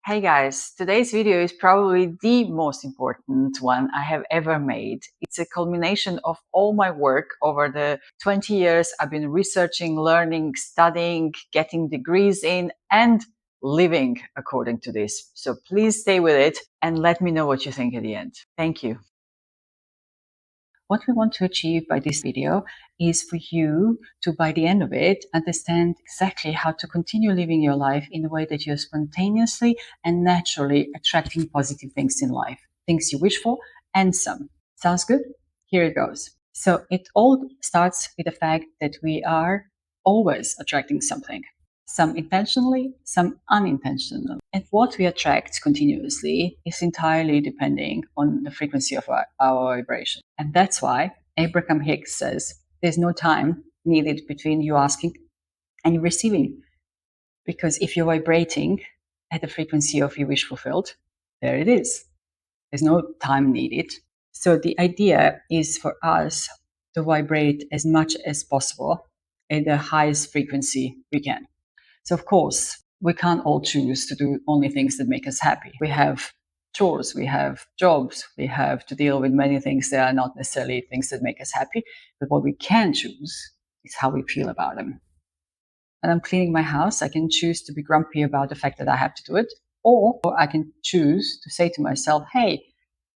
Hey guys, today's video is probably the most important one I have ever made. It's a culmination of all my work over the 20 years I've been researching, learning, studying, getting degrees in, and living according to this. So please stay with it and let me know what you think at the end. Thank you. What we want to achieve by this video is for you to, by the end of it, understand exactly how to continue living your life in a way that you're spontaneously and naturally attracting positive things in life, things you wish for, and some. Sounds good? Here it goes. So it all starts with the fact that we are always attracting something. Some intentionally, some unintentionally. And what we attract continuously is entirely depending on the frequency of our vibration. And that's why Abraham Hicks says there's no time needed between you asking and you receiving. Because if you're vibrating at the frequency of your wish fulfilled, there it is. There's no time needed. So the idea is for us to vibrate as much as possible at the highest frequency we can. So of course, we can't all choose to do only things that make us happy. We have chores, we have jobs, we have to deal with many things that are not necessarily things that make us happy. But what we can choose is how we feel about them. When I'm cleaning my house, I can choose to be grumpy about the fact that I have to do it, or I can choose to say to myself, hey,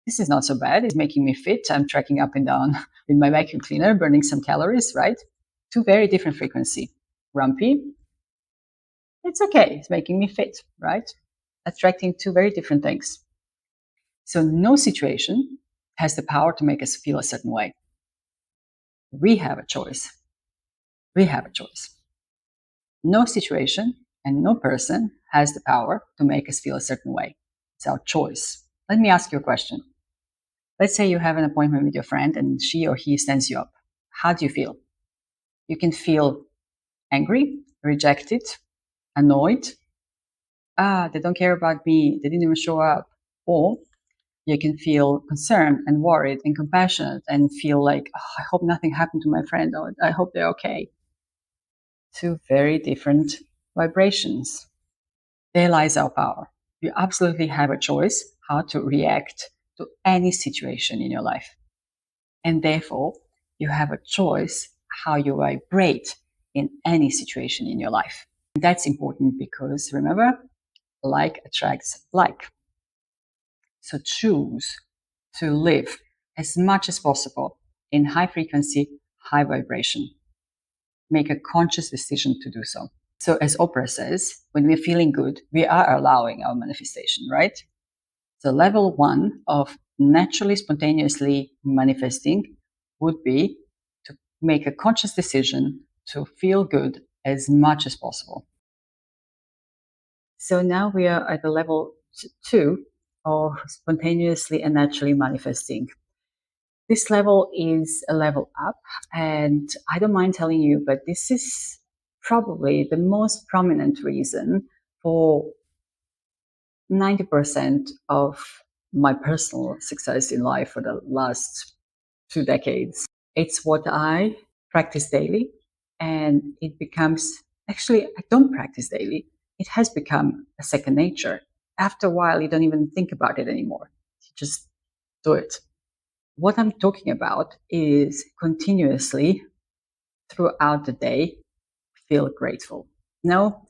this is not so bad. It's making me fit. I'm trekking up and down with my vacuum cleaner, burning some calories, right? Two very different frequency. Grumpy, it's okay. It's making me fit, right? Attracting two very different things. So no situation has the power to make us feel a certain way. We have a choice. We have a choice. No situation and no person has the power to make us feel a certain way. It's our choice. Let me ask you a question. Let's say you have an appointment with your friend and she or he stands you up. How do you feel? You can feel angry, rejected, annoyed. They don't care about me. They didn't even show up. Or you can feel concerned and worried and compassionate and feel like, oh, I hope nothing happened to my friend. Or I hope they're okay. Two very different vibrations. There lies our power. You absolutely have a choice how to react to any situation in your life. And therefore, you have a choice how you vibrate in any situation in your life. And that's important because remember, like attracts like. So choose to live as much as possible in high frequency, high vibration. Make a conscious decision to do so. So as Oprah says, when we're feeling good, we are allowing our manifestation, right? So level 1 of naturally, spontaneously manifesting would be to make a conscious decision to feel good as much as possible. So now we are at the level 2 of spontaneously and naturally manifesting. This level is a level up, and I don't mind telling you, but this is probably the most prominent reason for 90% of my personal success in life for the last 2 decades. It's what I practice daily, and it becomes, actually, I don't practice daily. It has become a second nature. After a while, you don't even think about it anymore. You just do it. What I'm talking about is continuously throughout the day, feel grateful. No,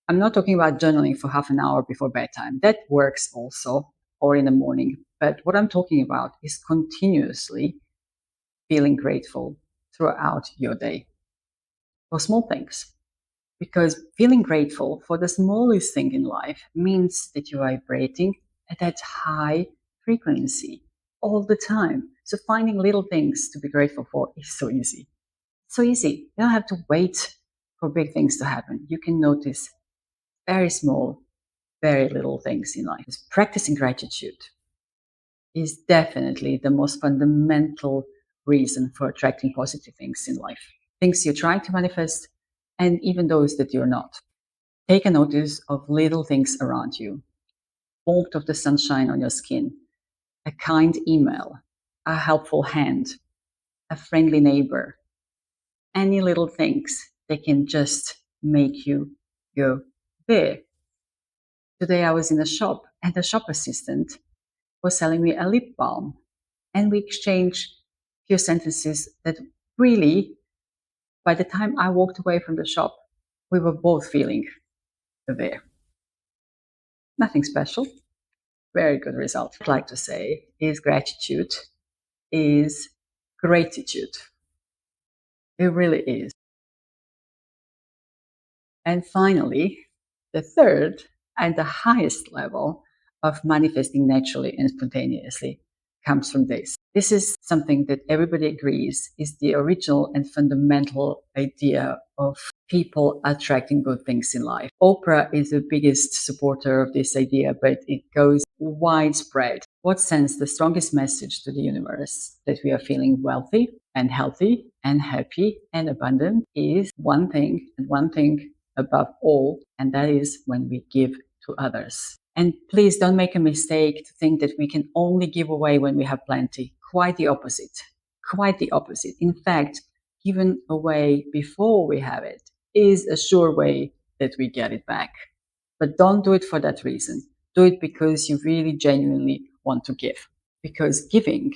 I'm not talking about journaling for half an hour before bedtime. That works also, or in the morning. But what I'm talking about is continuously feeling grateful throughout your day for small things. Because feeling grateful for the smallest thing in life means that you're vibrating at that high frequency all the time. So finding little things to be grateful for is so easy. So easy. You don't have to wait for big things to happen. You can notice very small, very little things in life. Practicing gratitude is definitely the most fundamental reason for attracting positive things in life. Things you're trying to manifest, and even those that you're not. Take a notice of little things around you. Warmth of the sunshine on your skin, a kind email, a helpful hand, a friendly neighbor, any little things that can just make you go there. Today I was in a shop and the shop assistant was selling me a lip balm, and we exchanged a few sentences that really, by the time I walked away from the shop, we were both feeling there. Nothing special, very good result. What I'd like to say is gratitude is gratitude. It really is. And finally, the third and the highest level of manifesting naturally and spontaneously comes from this. This is something that everybody agrees is the original and fundamental idea of people attracting good things in life. Oprah is the biggest supporter of this idea, but it goes widespread. What sends the strongest message to the universe that we are feeling wealthy and healthy and happy and abundant is one thing, and one thing above all, and that is when we give to others. And please don't make a mistake to think that we can only give away when we have plenty. Quite the opposite. Quite the opposite. In fact, giving away before we have it is a sure way that we get it back. But don't do it for that reason. Do it because you really genuinely want to give. Because giving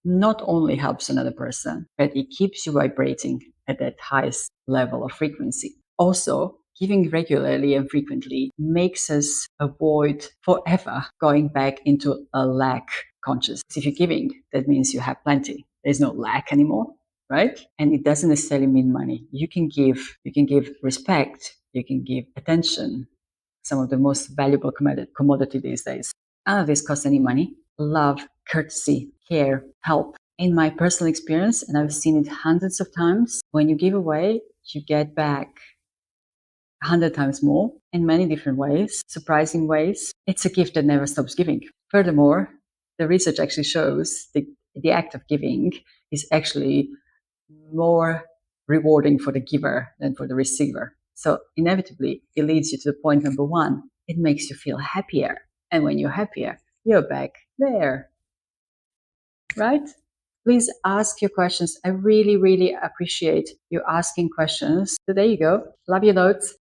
not only helps another person, but it keeps you vibrating at that highest level of frequency. Also, giving regularly and frequently makes us avoid forever going back into a lack consciousness. If you're giving, that means you have plenty. There's no lack anymore, right? And it doesn't necessarily mean money. You can give respect, you can give attention, some of the most valuable commodity these days. None of this costs any money. Love, courtesy, care, help. In my personal experience, and I've seen it hundreds of times, when you give away, you get back 100 times more in many different ways, surprising ways. It's a gift that never stops giving. Furthermore, the research actually shows the act of giving is actually more rewarding for the giver than for the receiver. So inevitably, it leads you to the point number one. It makes you feel happier. And when you're happier, you're back there, right? Please ask your questions. I really, really appreciate you asking questions. So there you go. Love your notes.